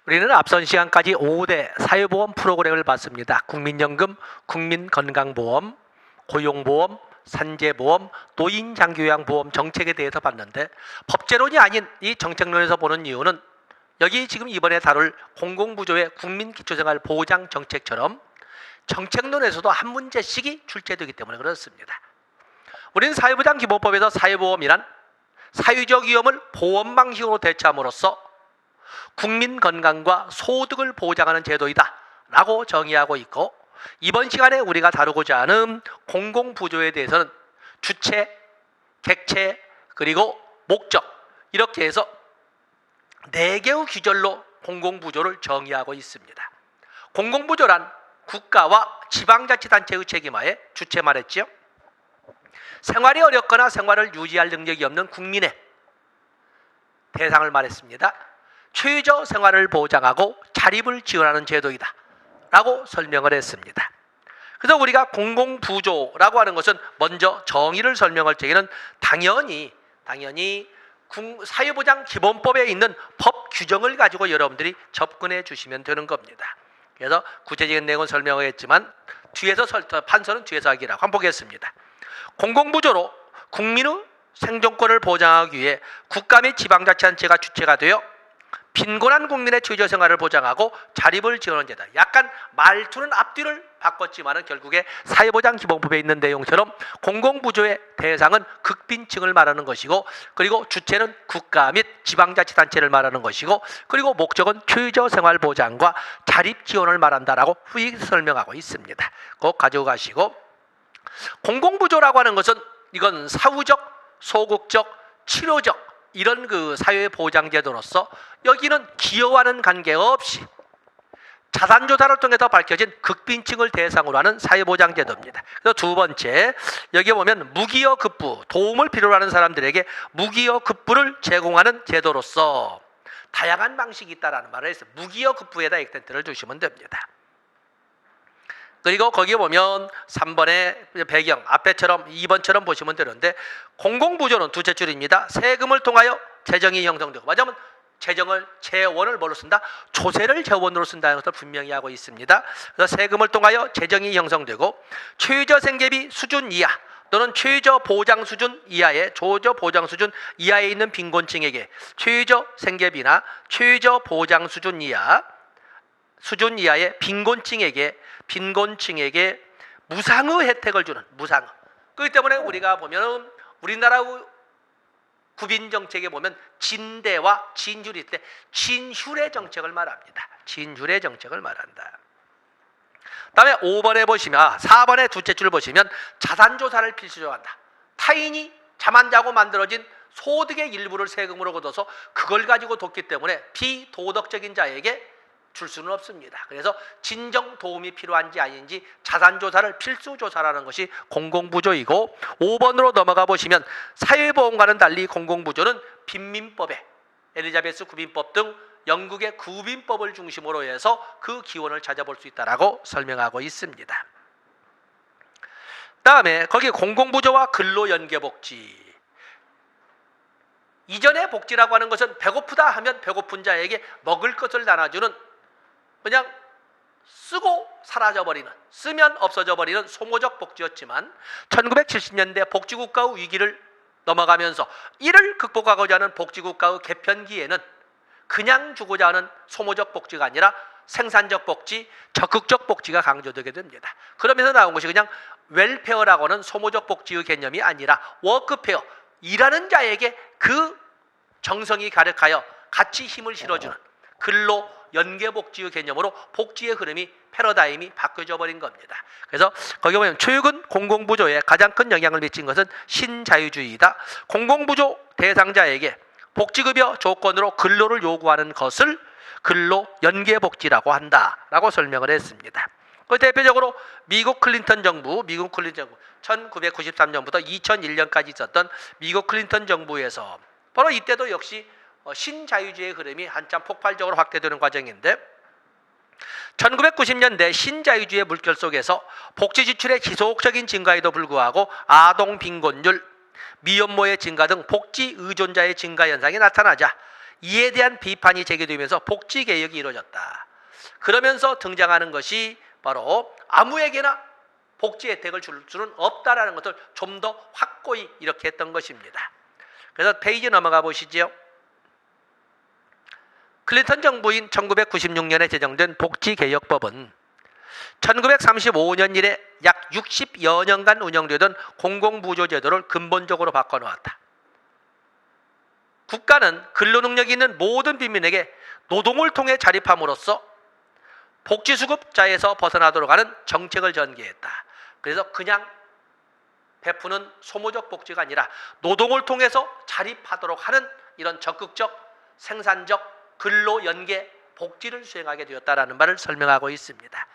우리는 앞선 시간까지 5대 사회보험 프로그램을 봤습니다. 국민연금, 국민건강보험, 고용보험, 산재보험, 노인장기요양보험 정책에 대해서 봤는데, 법제론이 아닌 이 정책론에서 보는 이유는 여기 지금 이번에 다룰 공공부조의 국민기초생활보장정책처럼 정책론에서도 한 문제씩이 출제되기 때문에 그렇습니다. 우리는 사회보장기본법에서 사회보험이란 사회적 위험을 보험 방식으로 대처함으로써 국민 건강과 소득을 보장하는 제도이다 라고 정의하고 있고, 이번 시간에 우리가 다루고자 하는 공공부조에 대해서는 주체, 객체, 그리고 목적, 이렇게 해서 4개의 규절로 공공부조를 정의하고 있습니다. 공공부조란 국가와 지방자치단체의 책임하에, 주체 말했지요, 생활이 어렵거나 생활을 유지할 능력이 없는 국민의 대상을 말했습니다. 최저 생활을 보장하고 자립을 지원하는 제도이다 라고 설명을 했습니다. 그래서 우리가 공공부조라고 하는 것은 먼저 정의를 설명할 적에는 당연히 사회보장기본법에 있는 법 규정을 가지고 여러분들이 접근해 주시면 되는 겁니다. 그래서 구체적인 내용은 설명을 했지만 뒤에서 판서는 뒤에서 하기라고 한번 보겠습니다. 공공부조로 국민의 생존권을 보장하기 위해 국가 및 지방자치단체가 주체가 되어 빈곤한 국민의 최저생활을 보장하고 자립을 지원하는 제다. 약간 말투는 앞뒤를 바꿨지만 결국에 사회보장기본법에 있는 내용처럼 공공부조의 대상은 극빈층을 말하는 것이고, 그리고 주체는 국가 및 지방자치단체를 말하는 것이고, 그리고 목적은 최저생활 보장과 자립 지원을 말한다라고 후히 설명하고 있습니다. 꼭 가지고 가시고, 공공부조라고 하는 것은 이건 사후적, 소극적, 치료적 이런 그 사회보장제도로서 여기는 기여와는 관계없이 자산조사를 통해서 밝혀진 극빈층을 대상으로 하는 사회보장제도입니다. 그래서 두 번째, 여기 보면 무기여 급부, 도움을 필요로 하는 사람들에게 무기여 급부를 제공하는 제도로서 다양한 방식이 있다라는 말을 해서 무기여 급부에다 액센트를 주시면 됩니다. 그리고 거기에 보면 3번의 배경, 앞에처럼 2번처럼 보시면 되는데, 공공부조는 두째 줄입니다. 세금을 통하여 재정이 형성되고, 맞으면 재원을 뭘로 쓴다? 조세를 재원으로 쓴다는 것을 분명히 하고 있습니다. 그래서 세금을 통하여 재정이 형성되고, 최저생계비 수준 이하 또는 최저보장 수준 이하의 조저보장 수준 이하에 있는 빈곤층에게 최저생계비나 최저보장 수준 이하의 빈곤층에게 무상의 혜택을 주는, 무상의. 그렇기 때문에 우리가 보면 우리나라의 구빈정책에 보면 진대와 진휴일 때 진휴의 정책을 말합니다. 진휴의 정책을 말한다. 다음에 5번에 보시면, 4번의 두째 줄 보시면 자산조사를 필수적으로 한다. 타인이 잠 안 자고 만들어진 소득의 일부를 세금으로 걷어서 그걸 가지고 뒀기 때문에 비도덕적인 자에게 줄 수는 없습니다. 그래서 진정 도움이 필요한지 아닌지 자산조사를 필수조사라는 것이 공공부조이고, 5번으로 넘어가 보시면 사회보험과는 달리 공공부조는 빈민법에 엘리자베스 구빈법 등 영국의 구빈법을 중심으로 해서 그 기원을 찾아볼 수 있다라고 설명하고 있습니다. 다음에 거기 공공부조와 근로연계복지, 이전의 복지라고 하는 것은 배고프다 하면 배고픈 자에게 먹을 것을 나눠주는, 그냥 쓰고 사라져버리는, 쓰면 없어져버리는 소모적 복지였지만 1970년대 복지국가의 위기를 넘어가면서 이를 극복하고자 하는 복지국가의 개편기에는 그냥 주고자 하는 소모적 복지가 아니라 생산적 복지, 적극적 복지가 강조되게 됩니다. 그러면서 나온 것이 그냥 웰페어라고 하는 소모적 복지의 개념이 아니라 워크페어, 일하는 자에게 그 정성이 가득하여 같이 힘을 실어주는 근로 연계복지의 개념으로 복지의 흐름이, 패러다임이 바뀌어져 버린 겁니다. 그래서 거기 보면 최근 공공부조에 가장 큰 영향을 미친 것은 신자유주의이다. 공공부조 대상자에게 복지급여 조건으로 근로를 요구하는 것을 근로 연계복지라고 한다라고 설명을 했습니다. 그 대표적으로 미국 클린턴 정부 1993년부터 2001년까지 있었던 미국 클린턴 정부에서 바로 이때도 역시 신자유주의의 흐름이 한참 폭발적으로 확대되는 과정인데, 1990년대 신자유주의 물결 속에서 복지 지출의 지속적인 증가에도 불구하고 아동 빈곤율, 미혼모의 증가 등 복지 의존자의 증가 현상이 나타나자 이에 대한 비판이 제기되면서 복지개혁이 이루어졌다. 그러면서 등장하는 것이 바로 아무에게나 복지 혜택을 줄 수는 없다라는 것을 좀 더 확고히 이렇게 했던 것입니다. 그래서 페이지 넘어가 보시죠. 클린턴 정부인 1996년에 제정된 복지개혁법은 1935년 이래 약 60여 년간 운영되던 공공부조제도를 근본적으로 바꿔놓았다. 국가는 근로능력이 있는 모든 빈민에게 노동을 통해 자립함으로써 복지수급자에서 벗어나도록 하는 정책을 전개했다. 그래서 그냥 베푸는 소모적 복지가 아니라 노동을 통해서 자립하도록 하는 이런 적극적 생산적 근로 연계 복지를 수행하게 되었다라는 말을 설명하고 있습니다.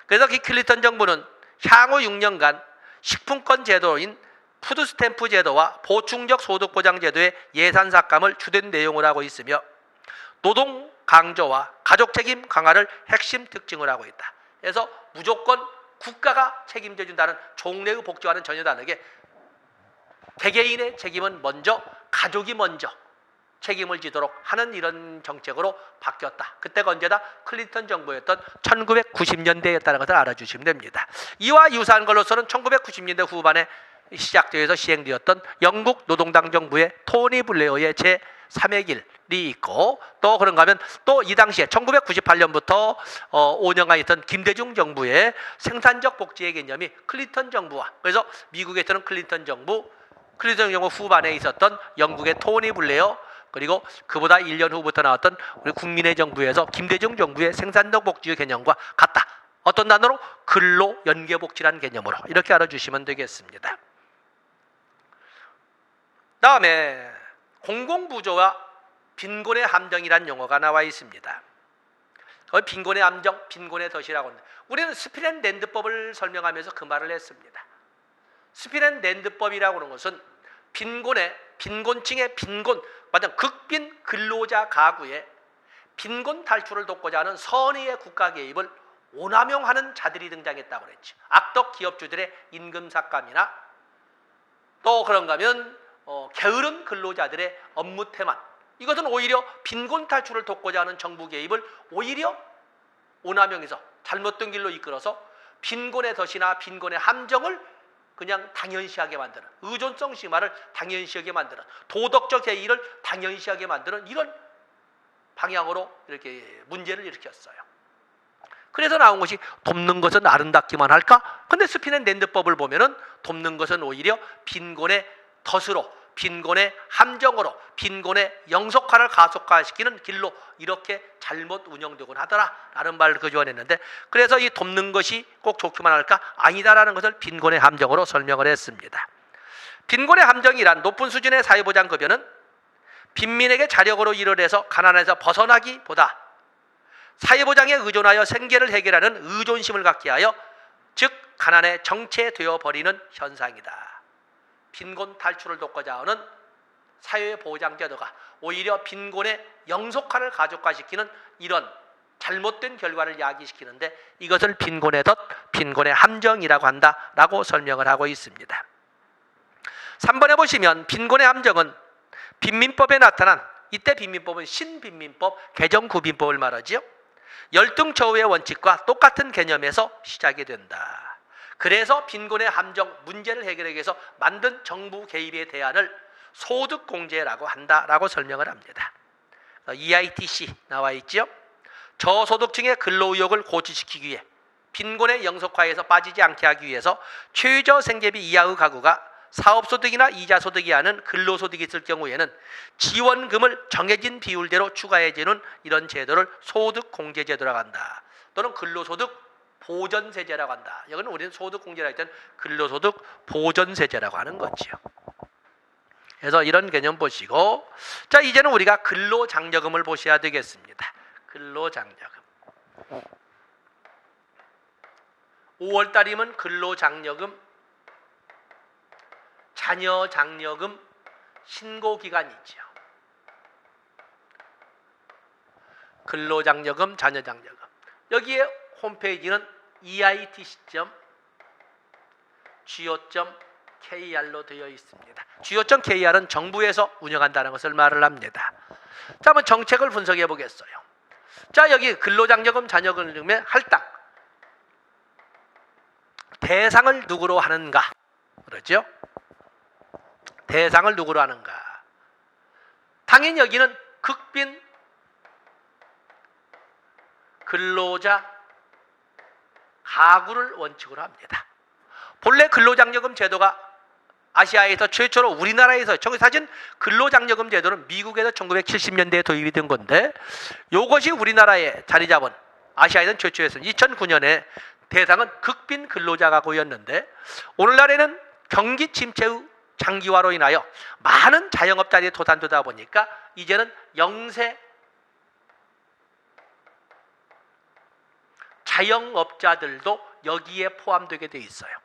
그래서 이 클린턴 정부는 향후 6년간 식품권 제도인 푸드스탬프 제도와 보충적 소득보장 제도의 예산 삭감을 주된 내용으로 하고 있으며 노동 강조와 가족 책임 강화를 핵심 특징으로 하고 있다. 그래서 무조건 국가가 책임져 준다는 종래의 복지와는 전혀 다르게 개개인의 책임은 먼저, 가족이 먼저 책임을 지도록 하는 이런 정책으로 바뀌었다. 그때가 언제다? 클린턴 정부였던 1990년대였다는 것을 알아주시면 됩니다. 이와 유사한 걸로서는 1990년대 후반에 시작되어서 시행되었던 영국 노동당 정부의 토니 블레어의 제3의 길이 있고, 또 그런가 하면 또 이 당시에 1998년부터 5년간 있던 김대중 정부의 생산적 복지의 개념이 클린턴 정부와, 그래서 미국에서는 클린턴 정부 후반에 있었던 영국의 토니 블레어, 그리고 그보다 1년 후부터 나왔던 우리 국민의 정부에서 김대중 정부의 생산적 복지의 개념과 같다. 어떤 단어로? 근로 연계 복지라는 개념으로 이렇게 알아주시면 되겠습니다. 다음에 공공부조와 빈곤의 함정이라는 용어가 나와 있습니다. 빈곤의 함정, 빈곤의 덫이라고 합니다. 우리는 스피렌랜드법을 설명하면서 그 말을 했습니다. 스피렌랜드법이라고 하는 것은 빈곤층의 빈곤, 맞아, 극빈 근로자 가구의 빈곤 탈출을 돕고자 하는 선의의 국가 개입을 오남용하는 자들이 등장했다고 그랬죠. 악덕 기업주들의 임금 삭감이나 또 그런가 하면 게으른 근로자들의 업무 태만, 이것은 오히려 빈곤 탈출을 돕고자 하는 정부 개입을 오히려 오남용해서 잘못된 길로 이끌어서 빈곤의 덫이나 빈곤의 함정을 그냥 당연시하게 만드는, 의존성 심화를 당연시하게 만드는, 도덕적 해이를 당연시하게 만드는 이런 방향으로 이렇게 문제를 일으켰어요. 그래서 나온 것이 돕는 것은 아름답기만 할까? 근데 스피렌랜드법을 보면은 돕는 것은 오히려 빈곤의 덫으로, 빈곤의 함정으로, 빈곤의 영속화를 가속화시키는 길로 이렇게 잘못 운영되곤 하더라라는 말을 거주해냈는데, 그래서 이 돕는 것이 꼭 좋기만 할까? 아니다라는 것을 빈곤의 함정으로 설명을 했습니다. 빈곤의 함정이란 높은 수준의 사회보장급여는 빈민에게 자력으로 일을 해서 가난에서 벗어나기보다 사회보장에 의존하여 생계를 해결하는 의존심을 갖게 하여 즉 가난에 정체되어 버리는 현상이다. 빈곤 탈출을 돕고자 하는 사회보장제도가 오히려 빈곤의 영속화를 가속화시키는 이런 잘못된 결과를 야기시키는데 이것을 빈곤의 덫, 빈곤의 함정이라고 한다라고 설명을 하고 있습니다. 3번에 보시면 빈곤의 함정은 빈민법에 나타난, 이때 빈민법은 신빈민법, 개정구빈법을 말하지요. 열등처우의 원칙과 똑같은 개념에서 시작이 된다. 그래서 빈곤의 함정 문제를 해결하기 위해서 만든 정부 개입의 대안을 소득공제라고 한다라고 설명을 합니다. EITC 나와 있죠. 저소득층의 근로의욕을 고취시키기 위해 빈곤의 영속화에서 빠지지 않게 하기 위해서 최저생계비 이하의 가구가 사업소득이나 이자소득이 아닌 근로소득이 있을 경우에는 지원금을 정해진 비율대로 추가해주는 이런 제도를 소득공제제도라고 한다. 또는 근로소득 보전세제라고 한다. 여기는 우리는 소득공제라 했던 근로소득 보전세제라고 하는 거지요. 그래서 이런 개념 보시고, 자 이제는 우리가 근로장려금을 보셔야 되겠습니다. 근로장려금. 5월달이면 근로장려금, 자녀장려금 신고기간이죠. 근로장려금, 자녀장려금. 여기에 홈페이지는 EITC.go.kr로 되어 있습니다. go.kr은 정부에서 운영한다는 것을 말을 합니다. 자, 한번 정책을 분석해 보겠어요. 자, 여기 근로장려금, 자녀금의 할당 대상을 누구로 하는가? 그렇죠? 대상을 누구로 하는가? 당연히 여기는 극빈 근로자 가구를 원칙으로 합니다. 본래 근로장려금 제도가 아시아에서 최초로 우리나라에서 사실 근로장려금 제도는 미국에서 1970년대에 도입이 된 건데 이것이 우리나라에 자리 잡은 아시아에서는 최초였어요. 2009년에 대상은 극빈 근로자 가구였는데 오늘날에는 경기 침체의 장기화로 인하여 많은 자영업 자리에 도산되다 보니까 이제는 영세 자영업자들도 여기에 포함되게 돼 있어요.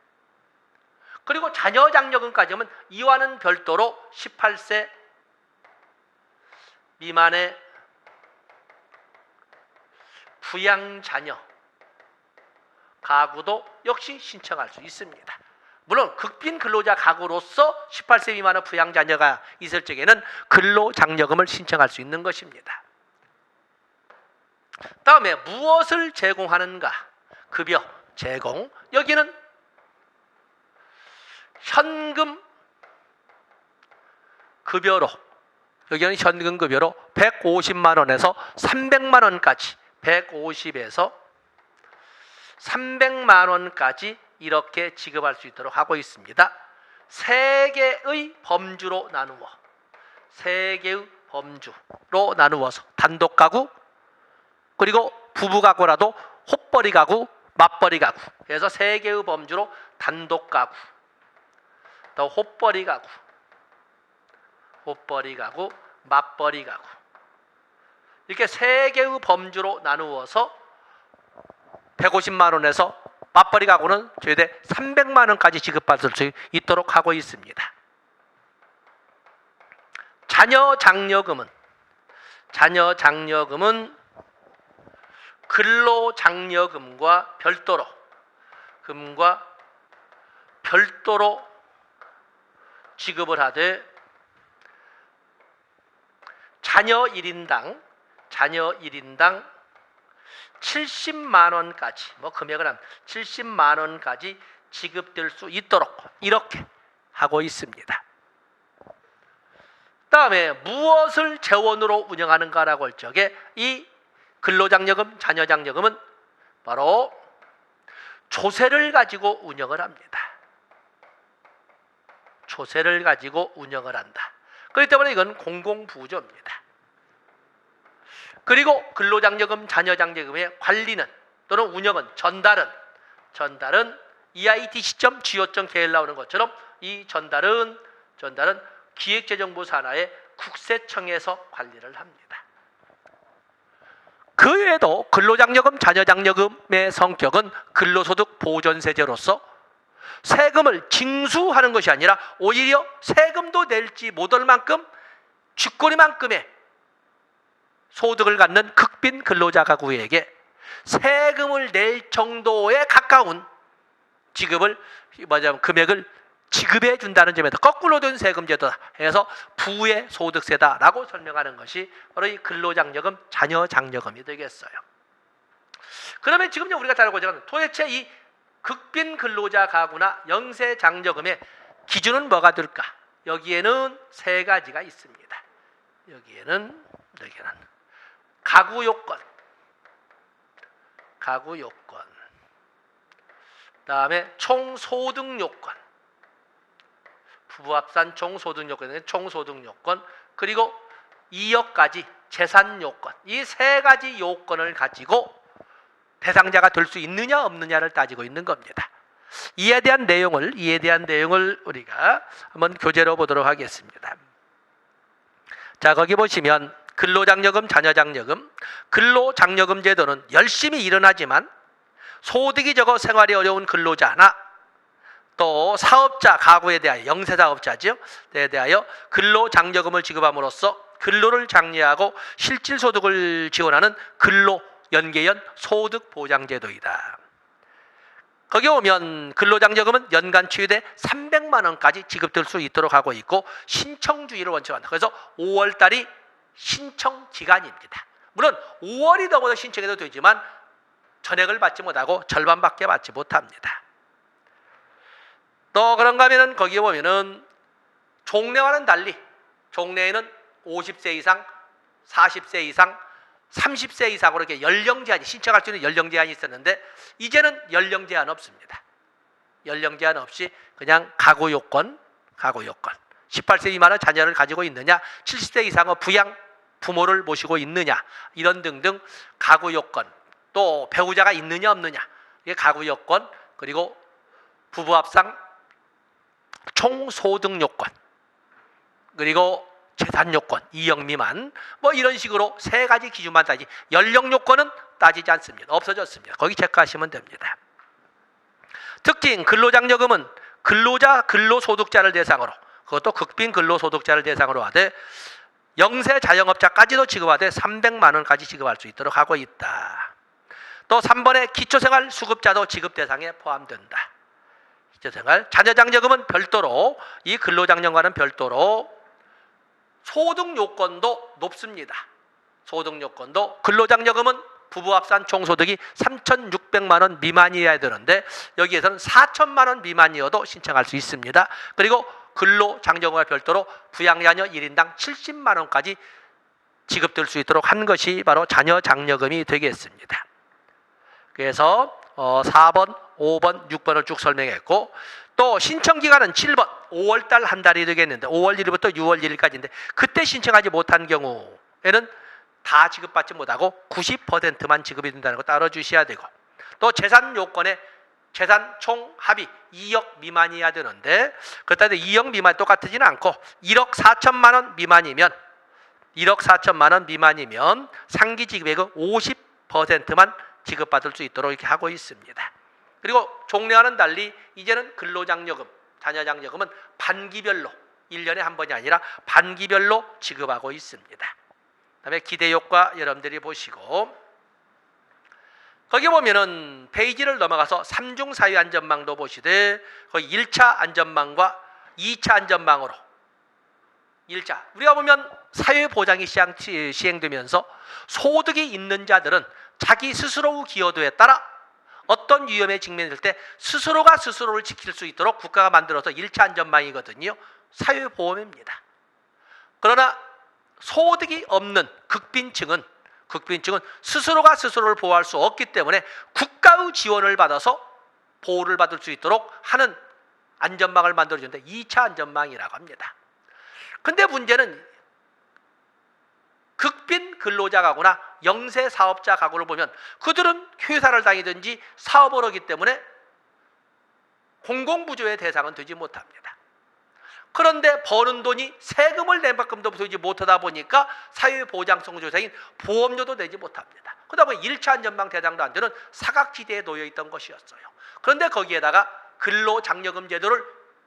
그리고 자녀장려금까지 하면 이와는 별도로 18세 미만의 부양자녀 가구도 역시 신청할 수 있습니다. 물론 극빈 근로자 가구로서 18세 미만의 부양자녀가 있을 적에는 근로장려금을 신청할 수 있는 것입니다. 다음에 무엇을 제공하는가? 급여 제공. 여기는 현금 급여로, 여기는 현금 급여로 150만 원에서 300만 원까지, 150에서 300만 원까지 이렇게 지급할 수 있도록 하고 있습니다. 세 개의 범주로 나누어, 세 개의 범주로 나누어서 단독 가구, 그리고 부부 가구라도 헛벌이 가구, 맞벌이 가구. 그래서 세 개의 범주로 단독 가구, 또 헛벌이 가구, 맞벌이 가구. 이렇게 세 개의 범주로 나누어서 150만 원에서 맞벌이 가구는 최대 300만 원까지 지급받을 수 있도록 하고 있습니다. 자녀장려금은 근로장려금과 별도로 지급을 하되 자녀 1인당 70만 원까지, 금액을 한 70만 원까지 지급될 수 있도록 이렇게 하고 있습니다. 다음에 무엇을 재원으로 운영하는가라고 할 적에 이 근로장려금, 자녀장려금은 바로 조세를 가지고 운영을 합니다. 조세를 가지고 운영을 한다. 그렇기 때문에 이건 공공부조입니다. 그리고 근로장려금, 자녀장려금의 관리는 또는 운영은 전달은 EITC.go.kr 나오는 것처럼 이 전달은 기획재정부 산하의 국세청에서 관리를 합니다. 그 외에도 근로장려금, 자녀장려금의 성격은 근로소득 보전세제로서 세금을 징수하는 것이 아니라 오히려 세금도 낼지 못할 만큼 쥐꼬리만큼의 소득을 갖는 극빈 근로자 가구에게 세금을 낼 정도에 가까운 금액을 지급해 준다는 점에서 거꾸로 된 세금 제도다 해서 부의 소득세다라고 설명하는 것이 바로 이 근로장려금, 자녀장려금이 되겠어요. 그러면 지금 우리가 잘 알고 있는 도대체 이 극빈 근로자 가구나 영세장려금의 기준은 뭐가 될까? 여기에는 세 가지가 있습니다. 여기에는 가구 요건, 그다음에 총소득 요건, 부부 합산 총소득 요건, 그리고 2억까지 재산 요건. 이 세 가지 요건을 가지고 대상자가 될 수 있느냐 없느냐를 따지고 있는 겁니다. 이에 대한 내용을 우리가 한번 교재로 보도록 하겠습니다. 자, 거기 보시면 근로장려금, 자녀장려금, 근로장려금 제도는 열심히 일어나지만 소득이 적어 생활이 어려운 근로자나 또 사업자 가구에 대하여, 영세사업자죠, 에 대하여 근로장려금을 지급함으로써 근로를 장려하고 실질소득을 지원하는 근로연계연 소득보장제도이다. 거기 오면 근로장려금은 연간 최대 300만 원까지 지급될 수 있도록 하고 있고 신청주의를 원칙한다. 그래서 5월달이 신청 기간입니다. 물론 5월이 넘어서 신청해도 되지만 전액을 받지 못하고 절반밖에 받지 못합니다. 또 그런가 하면은 거기에 보면은 종래와는 달리 종래에는 50세 이상, 40세 이상, 30세 이상으로 이렇게 연령 제한이 신청할 수 있는 연령 제한이 있었는데 이제는 연령 제한 없습니다. 연령 제한 없이 그냥 가구 요건 18세 미만의 자녀를 가지고 있느냐, 70세 이상의 부양 부모를 모시고 있느냐, 이런 등등 가구 요건, 또 배우자가 있느냐 없느냐, 이게 가구 요건, 그리고 부부 합상 총소득 요건, 그리고 재산 요건, 2억 미만, 뭐 이런 식으로 세 가지 기준만 따지, 연령 요건은 따지지 않습니다. 없어졌습니다. 거기 체크하시면 됩니다. 특징, 근로장려금은 근로자, 근로소득자를 대상으로, 그것도 극빈 근로소득자를 대상으로 하되 영세 자영업자까지도 지급하되 300만 원까지 지급할 수 있도록 하고 있다. 또 3번에 기초생활 수급자도 지급 대상에 포함된다. 기초생활 자녀장려금은 별도로, 이 근로장려과는 별도로 소득 요건도 높습니다. 소득 요건도 근로장려금은 부부 합산 총소득이 3,600만 원 미만이어야 되는데 여기에서는 4천만 원 미만이어도 신청할 수 있습니다. 그리고 근로장려금과 별도로 부양자녀 1인당 70만 원까지 지급될 수 있도록 한 것이 바로 자녀장려금이 되겠습니다. 그래서 4번, 5번, 6번을 쭉 설명했고, 또 신청기간은 7번 5월달 한 달이 되겠는데 5월 1일부터 6월 1일까지인데 그때 신청하지 못한 경우에는 다 지급받지 못하고 90%만 지급이 된다는 거 따로 주셔야 되고, 또 재산 요건에 재산 총 합이 2억 미만이어야 되는데 그렇다고 2억 미만 똑같지는 않고 1억 4천만 원 미만이면 1억 4천만 원 미만이면 상기 지급액의 50%만 지급받을 수 있도록 이렇게 하고 있습니다. 그리고 종래와는 달리 이제는 근로장려금, 자녀장려금은 반기별로 1년에 한 번이 아니라 반기별로 지급하고 있습니다. 그다음에 기대효과 여러분들이 보시고, 거기 보면은 페이지를 넘어가서 3중 사회 안전망도 보시되 거기 1차 안전망과 2차 안전망으로 1차 우리가 보면 사회보장이 시행되면서 소득이 있는 자들은 자기 스스로 기여도에 따라 어떤 위험에 직면될 때 스스로가 스스로를 지킬 수 있도록 국가가 만들어서 1차 안전망이거든요. 사회보험입니다. 그러나 소득이 없는 극빈층은 스스로가 스스로를 보호할 수 없기 때문에 국가의 지원을 받아서 보호를 받을 수 있도록 하는 안전망을 만들어주는데 2차 안전망이라고 합니다. 근데 문제는 극빈 근로자 가구나 영세 사업자 가구를 보면 그들은 회사를 다니든지 사업을 하기 때문에 공공부조의 대상은 되지 못합니다. 그런데 버는 돈이 세금을 낸 만큼도 되지 못하다 보니까 사회보장성 조세인 보험료도 내지 못합니다. 그러다 보니 1차 안전망 대상도 안 되는 사각지대에 놓여 있던 것이었어요. 그런데 거기에다가 근로장려금 제도를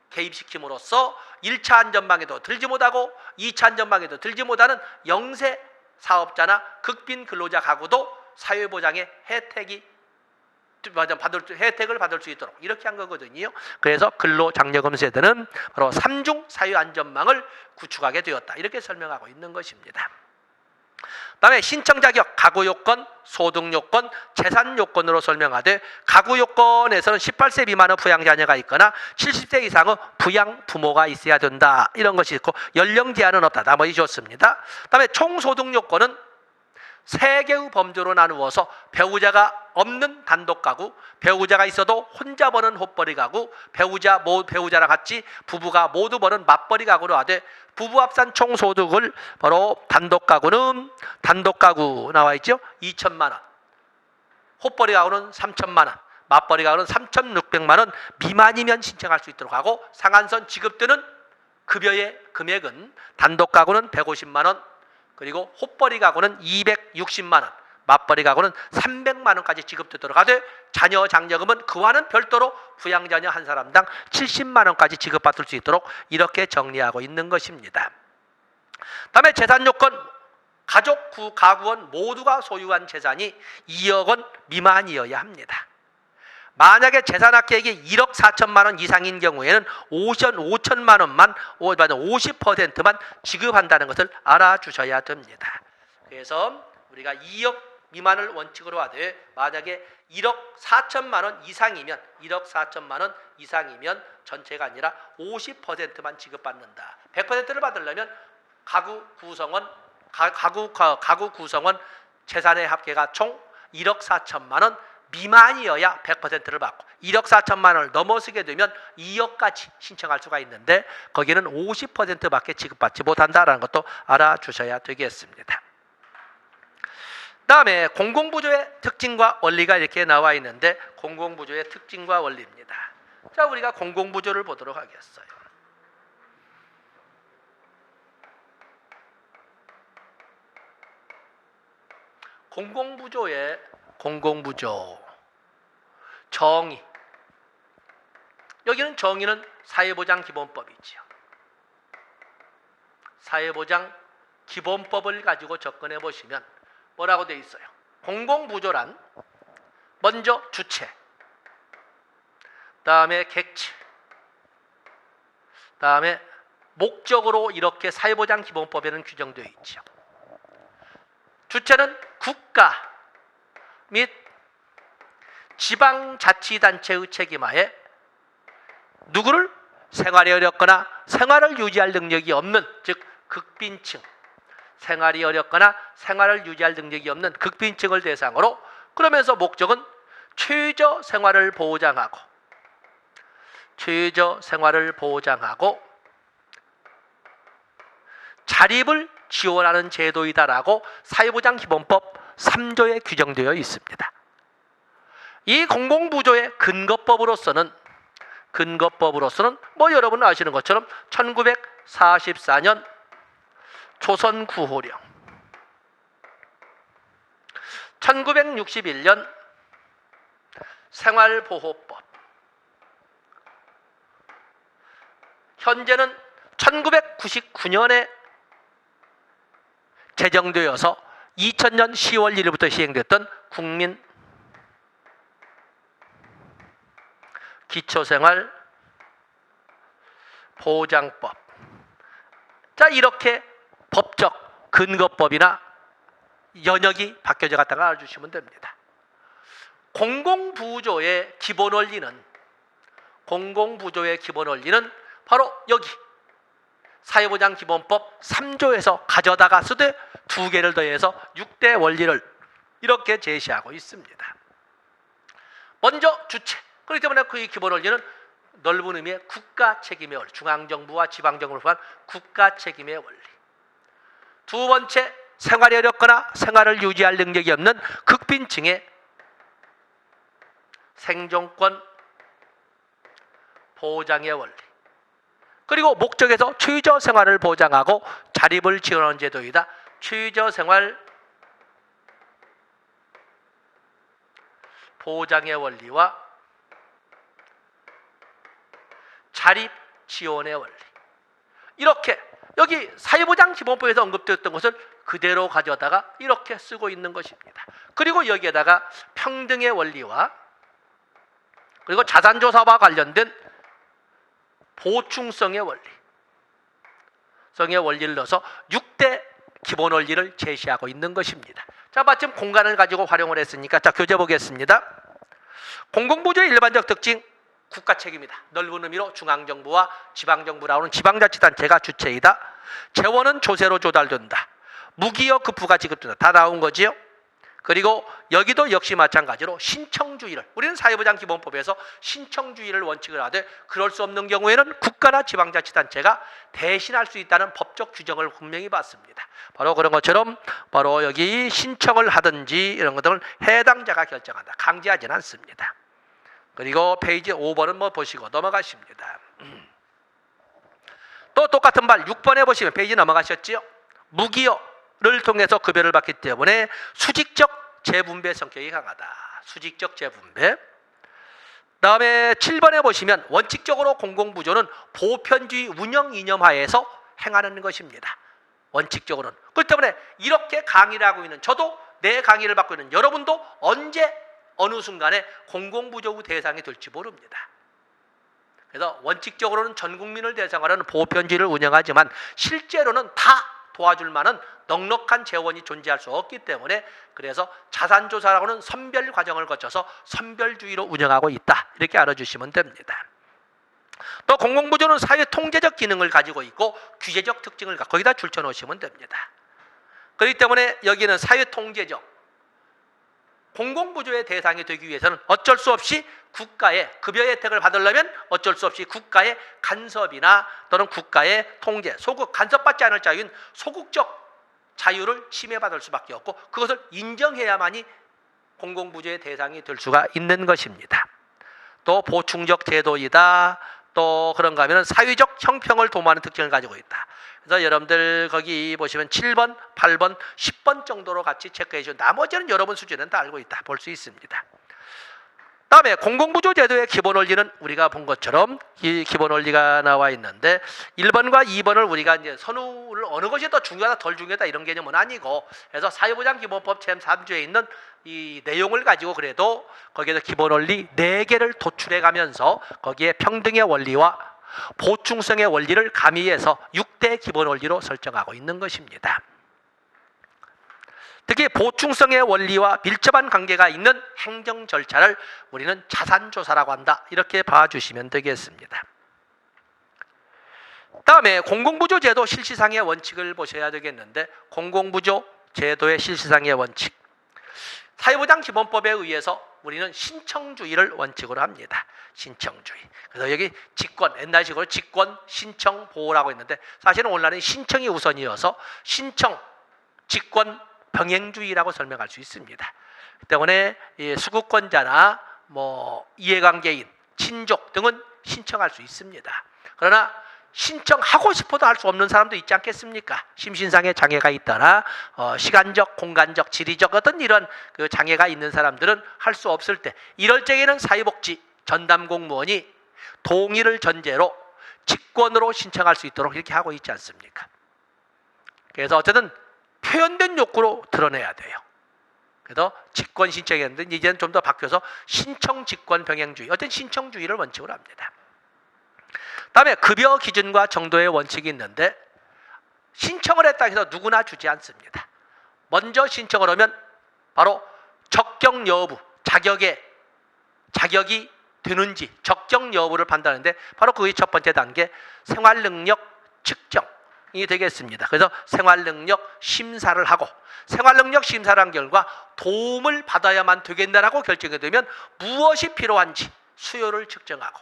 개입시킴으로써 1차 안전망에도 들지 못하고 2차 안전망에도 들지 못하는 영세 사업자나 극빈 근로자 가구도 사회보장의 혜택을 받을 수 있도록 이렇게 한 거거든요. 그래서 근로장려금 제도는 바로 3중 사회안전망을 구축하게 되었다. 이렇게 설명하고 있는 것입니다. 그다음에 신청 자격, 가구 요건, 소득 요건, 재산 요건으로 설명하되 가구 요건에서는 18세 미만의 부양 자녀가 있거나 70세 이상의 부양 부모가 있어야 된다. 이런 것이 있고 연령 제한은 없다. 나머지 좋습니다. 그다음에 총소득 요건은 3개의 범주로 나누어서 배우자가 없는 단독 가구, 배우자가 있어도 혼자 버는 헛벌이 가구, 배우자랑 같이 부부가 모두 버는 맞벌이 가구로 하되 부부 합산 총소득을 바로 단독 가구 나와 있죠. 2천만 원, 헛벌이 가구는 3천만 원, 맞벌이 가구는 3,600만 원 미만이면 신청할 수 있도록 하고 상한선 지급되는 급여의 금액은 단독 가구는 150만 원, 그리고 헛벌이 가구는 260만 원, 맞벌이 가구는 300만 원까지 지급되도록 하되 자녀 장려금은 그와는 별도로 부양자녀 한 사람당 70만 원까지 지급받을 수 있도록 이렇게 정리하고 있는 것입니다. 다음에 재산 요건, 가족, 가구원 모두가 소유한 재산이 2억 원 미만이어야 합니다. 만약에 재산합계액이 1억 4천만 원 이상인 경우에는 5천만 원만 50%만 지급한다는 것을 알아주셔야 됩니다. 그래서 우리가 2억 미만을 원칙으로 하되 만약에 1억 4천만 원 이상이면 1억 4천만 원 이상이면 전체가 아니라 50%만 지급받는다. 100%를 받으려면 가구 구성원 재산의 합계가 총 1억 4천만 원 미만이어야 100%를 받고 1억 4천만 원을 넘어서게 되면 2억까지 신청할 수가 있는데 거기는 50%밖에 지급받지 못한다는 것도 알아주셔야 되겠습니다. 다음에 공공부조의 특징과 원리가 이렇게 나와 있는데 공공부조의 특징과 원리입니다. 자, 우리가 공공부조를 보도록 하겠어요. 공공부조 정의. 여기는 정의는 사회보장기본법이지요. 사회보장기본법을 가지고 접근해 보시면 뭐라고 되어 있어요? 공공부조란 먼저 주체, 다음에 객체, 다음에 목적으로 이렇게 사회보장기본법에는 규정되어 있죠. 주체는 국가 및 지방자치단체의 책임하에 누구를 생활이 어렵거나 생활을 유지할 능력이 없는, 즉 극빈층, 생활이 어렵거나 생활을 유지할 능력이 없는 극빈층을 대상으로, 그러면서 목적은 최저 생활을 보장하고 자립을 지원하는 제도이다라고 사회보장기본법 3조에 규정되어 있습니다. 이 공공부조의 근거법으로서는 뭐 여러분 아시는 것처럼 1944년 조선구호령, 1961년 생활보호법, 현재는 1999년에 제정되어서 2000년 10월 1일부터 시행됐던 국민 기초생활 보장법. 자, 이렇게 법적 근거법이나 연역이 바뀌어져 갔다가 알아주시면 됩니다. 공공부조의 기본 원리는 바로 여기 사회보장기본법 3조에서 가져다가 쓰되 2개를 더해서 6대 원리를 이렇게 제시하고 있습니다. 먼저 주체. 그렇기 때문에 그 기본 원리는 넓은 의미의 국가 책임의 원리, 중앙정부와 지방정부를 포함한 국가 책임의 원리. 두 번째, 생활이 어렵거나 생활을 유지할 능력이 없는 극빈층의 생존권 보장의 원리. 그리고 목적에서 최저 생활을 보장하고 자립을 지원하는 제도이다. 최저 생활 보장의 원리와 자립 지원의 원리. 이렇게 여기 사회보장기본법에서 언급되었던 것을 그대로 가져다가 이렇게 쓰고 있는 것입니다. 그리고 여기에다가 평등의 원리와 그리고 자산조사와 관련된 보충성의 원리를 넣어서 6대 기본 원리를 제시하고 있는 것입니다. 자, 마침 공간을 가지고 활용을 했으니까 자, 교재 보겠습니다. 공공부조의 일반적 특징, 국가 책임이다. 넓은 의미로 중앙정부와 지방정부라고는 지방자치단체가 주체이다. 재원은 조세로 조달된다. 무기여 급부가 지급된다. 다 나온 거지요. 그리고 여기도 역시 마찬가지로 신청주의를, 우리는 사회보장기본법에서 신청주의를 원칙을 하되 그럴 수 없는 경우에는 국가나 지방자치단체가 대신할 수 있다는 법적 규정을 분명히 받습니다. 바로 그런 것처럼 바로 여기 신청을 하든지 이런 것들은 해당자가 결정한다. 강제하지는 않습니다. 그리고 페이지 5번은 뭐 보시고 넘어가십니다. 또 똑같은 말 6번에 보시면 페이지 넘어가셨지요. 무기여를 통해서 급여를 받기 때문에 수직적 재분배 성격이 강하다. 수직적 재분배. 다음에 7번에 보시면 원칙적으로 공공부조는 보편주의 운영 이념 하에서 행하는 것입니다. 원칙적으로는. 그렇기 때문에 이렇게 강의를 하고 있는 저도, 내 강의를 받고 있는 여러분도 언제 어느 순간에 공공부조 대상이 될지 모릅니다. 그래서 원칙적으로는 전 국민을 대상으로 하는 보편주의를 운영하지만 실제로는 다 도와줄 만한 넉넉한 재원이 존재할 수 없기 때문에 그래서 자산조사라고는 선별 과정을 거쳐서 선별주의로 운영하고 있다. 이렇게 알아주시면 됩니다. 또 공공부조는 사회 통제적 기능을 가지고 있고 규제적 특징을 거기다 줄쳐 놓으시면 됩니다. 그렇기 때문에 여기는 사회 통제적 공공부조의 대상이 되기 위해서는 어쩔 수 없이 국가의 급여 혜택을 받으려면 어쩔 수 없이 국가의 간섭이나 또는 국가의 통제, 소극 간섭받지 않을 자유인 소극적 자유를 침해받을 수밖에 없고 그것을 인정해야만이 공공부조의 대상이 될 수가 있는 것입니다. 또 보충적 제도이다. 또 그런가 하면 사회적 형평을 도모하는 특징을 가지고 있다. 그래서 여러분들 거기 보시면 7번, 8번, 10번 정도로 같이 체크해 주시면 나머지는 여러분 수준은 다 알고 있다. 볼 수 있습니다. 다음에 공공부조 제도의 기본 원리는 우리가 본 것처럼 이 기본 원리가 나와 있는데 1번과 2번을 우리가 이제 선후를 어느 것이 더 중요하다 덜 중요하다 이런 개념은 아니고 그래서 사회보장기본법 제3조에 있는 이 내용을 가지고 그래도 거기에서 기본 원리 4개를 도출해 가면서 거기에 평등의 원리와 보충성의 원리를 가미해서 6대 기본 원리로 설정하고 있는 것입니다. 특히 보충성의 원리와 밀접한 관계가 있는 행정 절차를 우리는 자산조사라고 한다. 이렇게 봐주시면 되겠습니다. 다음에 공공부조 제도 실시상의 원칙을 보셔야 되겠는데 공공부조 제도의 실시상의 원칙 사회보장기본법에 의해서 우리는 신청주의를 원칙으로 합니다. 신청주의. 그래서 여기 직권, 옛날식으로 직권, 신청, 보호라고 했는데 사실은 오늘날은 신청이 우선이어서 신청, 직권, 병행주의라고 설명할 수 있습니다. 때문에 수급권자나 이해관계인, 친족 등은 신청할 수 있습니다. 그러나 신청하고 싶어도 할 수 없는 사람도 있지 않겠습니까? 심신상의 장애가 있거나 시간적, 공간적, 지리적 어떤 이런 그 장애가 있는 사람들은 할 수 없을 때 이럴 적에는 사회복지 전담 공무원이 동의를 전제로 직권으로 신청할 수 있도록 이렇게 하고 있지 않습니까? 그래서 어쨌든 표현된 욕구로 드러내야 돼요. 그래서 직권 신청이었는데 이제는 좀 더 바뀌어서 신청 직권 병행주의, 어떤 신청주의를 원칙으로 합니다. 다음에 급여 기준과 정도의 원칙이 있는데 신청을 했다 해서 누구나 주지 않습니다. 먼저 신청을 하면 바로 적격 여부, 자격이 되는지 적격 여부를 판단하는데 바로 그의 첫 번째 단계 생활능력 측정이 되겠습니다. 그래서 생활능력 심사를 하고 생활능력 심사를 한 결과 도움을 받아야만 되겠다라고 결정이 되면 무엇이 필요한지 수요를 측정하고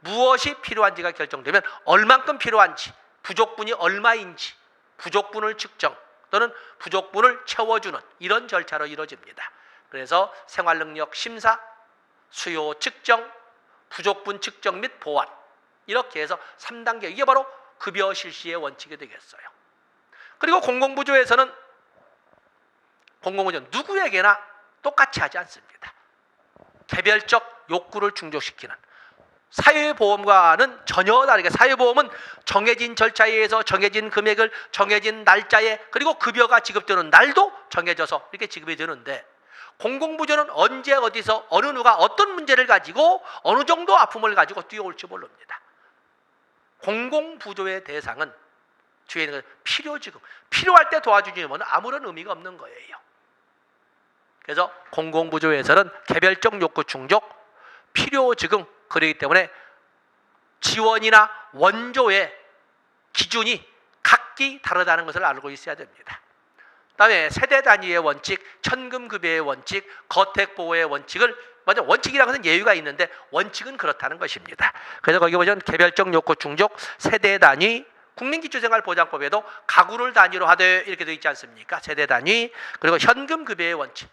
무엇이 필요한지가 결정되면 얼만큼 필요한지 부족분이 얼마인지 부족분을 측정 또는 부족분을 채워주는 이런 절차로 이루어집니다. 그래서 생활능력 심사, 수요 측정, 부족분 측정 및 보완 이렇게 해서 3단계 이게 바로 급여 실시의 원칙이 되겠어요. 그리고 공공부조에서는 누구에게나 똑같이 하지 않습니다. 개별적 욕구를 충족시키는 사회보험과는 전혀 다르게 사회보험은 정해진 절차에 의해서 정해진 금액을 정해진 날짜에 그리고 급여가 지급되는 날도 정해져서 이렇게 지급이 되는데 공공부조는 언제 어디서 어느 누가 어떤 문제를 가지고 어느 정도 아픔을 가지고 뛰어올지 모릅니다. 공공부조의 대상은 뒤에 있는 필요지급 필요할 때 도와주지면 아무런 의미가 없는 거예요. 그래서 공공부조에서는 개별적 욕구 충족, 필요지급 그렇기 때문에 지원이나 원조의 기준이 각기 다르다는 것을 알고 있어야 됩니다. 그다음에 세대 단위의 원칙, 현금급여의 원칙, 거택보호의 원칙을 먼저 원칙이라는 것은 예외가 있는데 원칙은 그렇다는 것입니다. 그래서 거기 보면 개별적 욕구 충족, 세대 단위, 국민기초생활보장법에도 가구를 단위로 하되 이렇게 되어 있지 않습니까? 세대 단위, 그리고 현금급여의 원칙,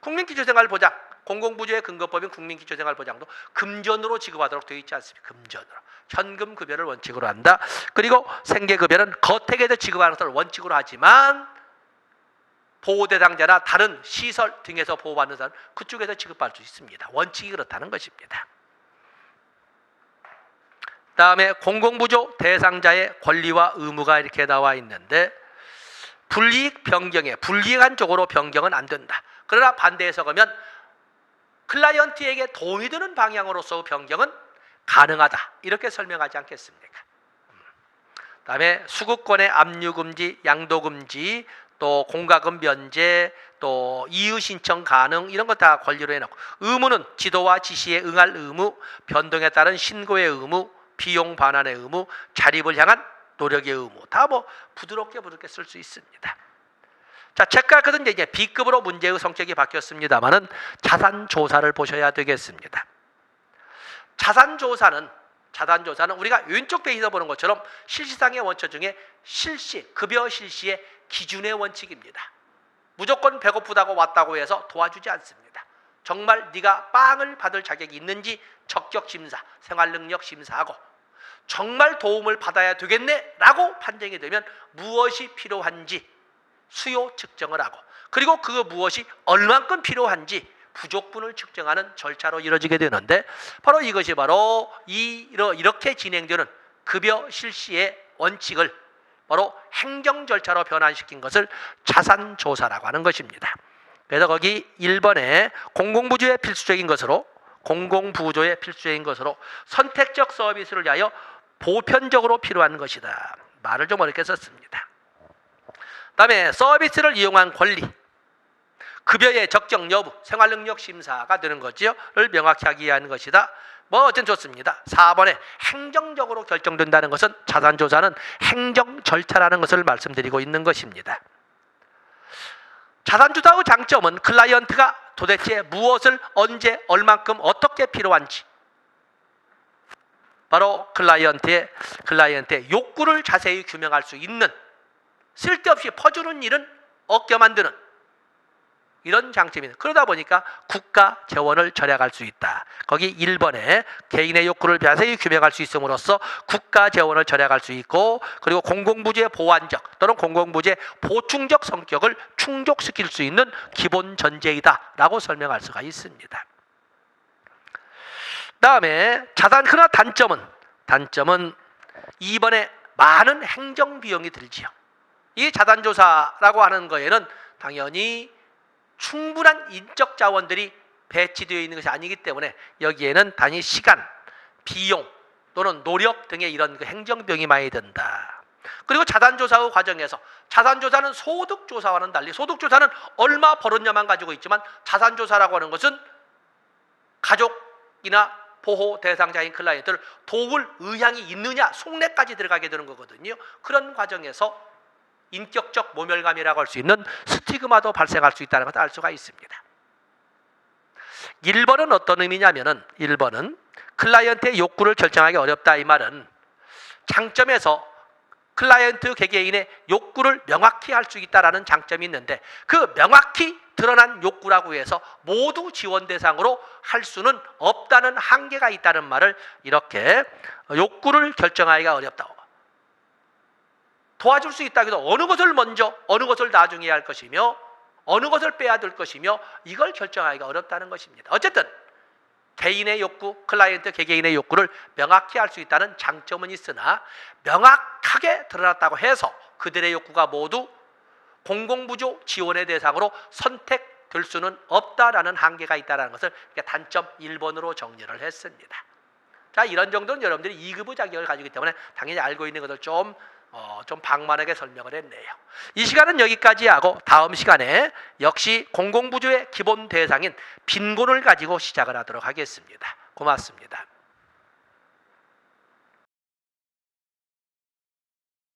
국민기초생활보장, 공공부조의 근거법인 국민기초생활보장도 금전으로 지급하도록 되어 있지 않습니까? 금전으로. 현금급여를 원칙으로 한다. 그리고 생계급여는 거택에서 지급하는 것을 원칙으로 하지만 보호대상자나 다른 시설 등에서 보호받는 사람 그쪽에서 지급받을 수 있습니다. 원칙이 그렇다는 것입니다. 다음에 공공부조 대상자의 권리와 의무가 이렇게 나와 있는데 불이익 변경에 불이익한 쪽으로 변경은 안 된다. 그러나 반대해서 가면 클라이언트에게 도움이 되는 방향으로서의 변경은 가능하다. 이렇게 설명하지 않겠습니까? 그다음에 수급권의 압류금지, 양도금지, 또 공과금 면제, 또 이의 신청 가능 이런 거 다 권리로 해놓고, 의무는 지도와 지시에 응할 의무, 변동에 따른 신고의 의무, 비용 반환의 의무, 자립을 향한 노력의 의무, 다 뭐 부드럽게 쓸 수 있습니다. 자, 체크할것은 이제 B급으로 문제의 성격이 바뀌었습니다만은 자산 조사를 보셔야 되겠습니다. 자산 조사는 우리가 왼쪽 페이지에서 보는 것처럼 실시상의 원칙 중에 실시, 급여 실시의 기준의 원칙입니다. 무조건 배고프다고 왔다고 해서 도와주지 않습니다. 정말 네가 빵을 받을 자격이 있는지 적격 심사, 생활능력 심사하고, 정말 도움을 받아야 되겠네 라고 판정이 되면 무엇이 필요한지 수요 측정을 하고, 그리고 그 무엇이 얼만큼 필요한지 부족분을 측정하는 절차로 이루어지게 되는데, 바로 이것이 바로 이렇게 진행되는 급여 실시의 원칙을 바로 행정 절차로 변환시킨 것을 자산조사라고 하는 것입니다. 그래서 거기 1번에 공공부조의 필수적인 것으로 선택적 서비스를 위하여 보편적으로 필요한 것이다. 말을 좀 어렵게 썼습니다. 그다음에 서비스를 이용한 권리, 급여의 적정 여부, 생활능력 심사가 되는 거지요.를 명확히 하기 위한 것이다. 뭐 어쨌든 좋습니다. 4번에 행정적으로 결정된다는 것은 자산조사는 행정 절차라는 것을 말씀드리고 있는 것입니다. 자산조사의 장점은 클라이언트가 도대체 무엇을 언제 얼만큼 어떻게 필요한지, 바로 클라이언트의 욕구를 자세히 규명할 수 있는, 쓸데없이 퍼주는 일은 없게 만드는 이런 장점입니다. 그러다 보니까 국가 재원을 절약할 수 있다. 거기 1번에 개인의 욕구를 자세히 규명할 수 있음으로써 국가 재원을 절약할 수 있고, 그리고 공공부지의 보완적 또는 공공부지의 보충적 성격을 충족시킬 수 있는 기본 전제이다 라고 설명할 수가 있습니다. 다음에 그러나 단점은 2번에 많은 행정비용이 들지요. 이 자산조사라고 하는 거에는 당연히 충분한 인적 자원들이 배치되어 있는 것이 아니기 때문에 여기에는 단위 시간, 비용 또는 노력 등의 이런 행정비용이 많이 든다. 그리고 자산조사의 과정에서 자산조사는 소득조사와는 달리, 소득조사는 얼마 벌었냐만 가지고 있지만 자산조사라고 하는 것은 가족이나 보호 대상자인 클라이언트를 도울 의향이 있느냐 속내까지 들어가게 되는 거거든요. 그런 과정에서 인격적 모멸감이라고 할 수 있는 스티그마도 발생할 수 있다는 것을 알 수가 있습니다. 1번은 어떤 의미냐면은, 1번은 클라이언트의 욕구를 결정하기 어렵다. 이 말은 장점에서 클라이언트 개개인의 욕구를 명확히 할 수 있다는 장점이 있는데, 그 명확히 드러난 욕구라고 해서 모두 지원 대상으로 할 수는 없다는 한계가 있다는 말을 이렇게 욕구를 결정하기가 어렵다. 도와줄 수 있다 해도 어느 것을 먼저, 어느 것을 나중에 해야 할 것이며, 어느 것을 빼야 될 것이며, 이걸 결정하기가 어렵다는 것입니다. 어쨌든 개인의 욕구, 클라이언트 개개인의 욕구를 명확히 할 수 있다는 장점은 있으나, 명확하게 드러났다고 해서 그들의 욕구가 모두 공공부조 지원의 대상으로 선택될 수는 없다라는 한계가 있다는 것을 단점 1번으로 정리를 했습니다. 자, 이런 정도는 여러분들이 2급의 자격을 가지기 때문에 당연히 알고 있는 것을 좀 방만하게 설명을 했네요. 이 시간은 여기까지 하고, 다음 시간에 역시 공공부조의 기본 대상인 빈곤을 가지고 시작을 하도록 하겠습니다. 고맙습니다.